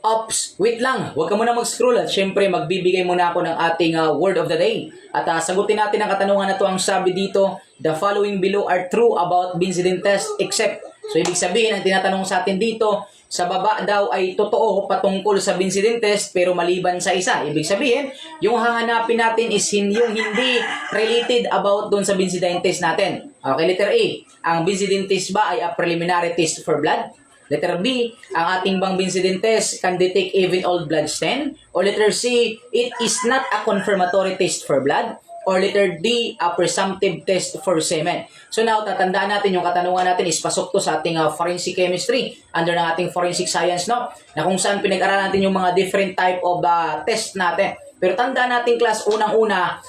Ops, wait lang. Huwag ka muna mag-scroll at syempre magbibigay muna ako ng ating word of the day. At sagutin natin ang katanungan na to. Ang sabi dito, the following below are true about Vincent test except. So ibig sabihin, ang tinatanong sa atin dito, sa baba daw ay totoo patungkol sa Vincent test pero maliban sa isa. Ibig sabihin, yung hahanapin natin is yung hindi related about doon sa Vincent test natin. Okay, letter A. Ang Vincent test ba ay a preliminary test for blood? Letter B, ang ating bang Vincent test can detect even old blood stain? Or letter C, it is not a confirmatory test for blood? Or letter D, a presumptive test for semen? So now, tatandaan natin yung katanungan natin is pasok to sa ating forensic chemistry under ng ating forensic science, no? Na kung saan pinag-aralan natin yung mga different type of test natin. Pero tandaan natin, class, unang-una,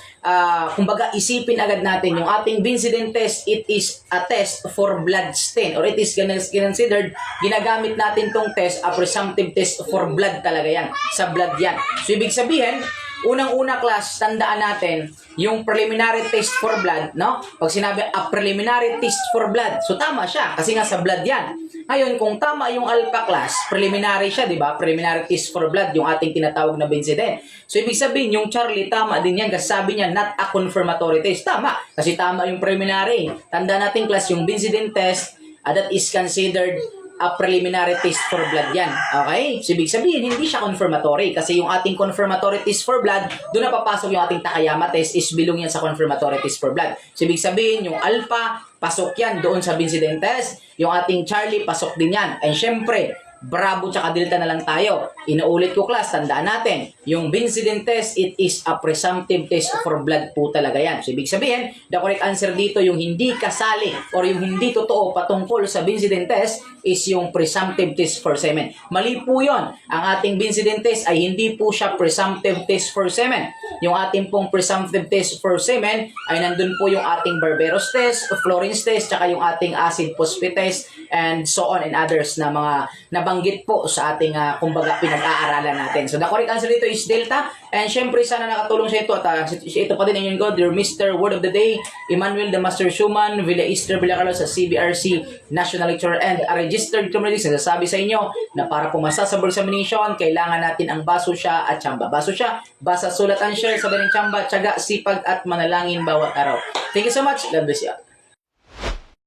kumbaga isipin agad natin yung ating Vincent test, it is a test for blood stain or it is considered, ginagamit natin tong test, a presumptive test for blood talaga yan, sa blood yan. So ibig sabihin, unang-una class, tandaan natin yung preliminary test for blood, no? Pag sinabi a preliminary test for blood, so tama siya kasi nga sa blood yan. Ngayon, kung tama yung alpha class, preliminary siya, di ba? Preliminary test for blood, yung ating tinatawag na Vincent. So ibig sabihin, yung Charlie, tama din yan kasi sabi niya, not a confirmatory test. Tama, kasi tama yung preliminary. Tanda natin class, yung Vincent test, that is considered a preliminary test for blood yan. Okay? So, ibig sabihin, hindi siya confirmatory. Kasi yung ating confirmatory test for blood, doon na papasok yung ating Takayama test, is belong yan sa confirmatory test for blood. So, ibig sabihin, yung alpha, pasok yan doon sa Vincent test. Yung ating Charlie, pasok din yan. And syempre, Bravo tsaka Delta na lang tayo. Inuulit ko class, tandaan natin. Yung Vincent test, it is a presumptive test for blood po talaga yan. So, ibig sabihin, the correct answer dito, yung hindi kasali or yung hindi totoo patungkol sa Vincent test is yung presumptive test for semen. Mali po yun. Ang ating Vincent test ay hindi po siya presumptive test for semen. Yung ating pong presumptive test for semen ay nandun po yung ating Barberos test, Florence test, tsaka yung ating acid phosphate test, and so on and others na mga nabanggit po sa ating kumbaga pinag-aaralan natin. So the correct answer dito is Delta. And syempre sana nakatulong sa ito at ito pa din yung God, your Mr. Word of the Day, Emmanuel the Master Schumann, Villa Easter Villacarlos sa CBRC National Lecturer and a registered community. Nagsasabi sa inyo na para pumasa sa board examination, kailangan natin ang baso siya at tsamba. Baso siya, basa, sulatan siya, sabi ng tsamba, tiyaga, sipag at manalangin bawat araw. Thank you so much. God bless you.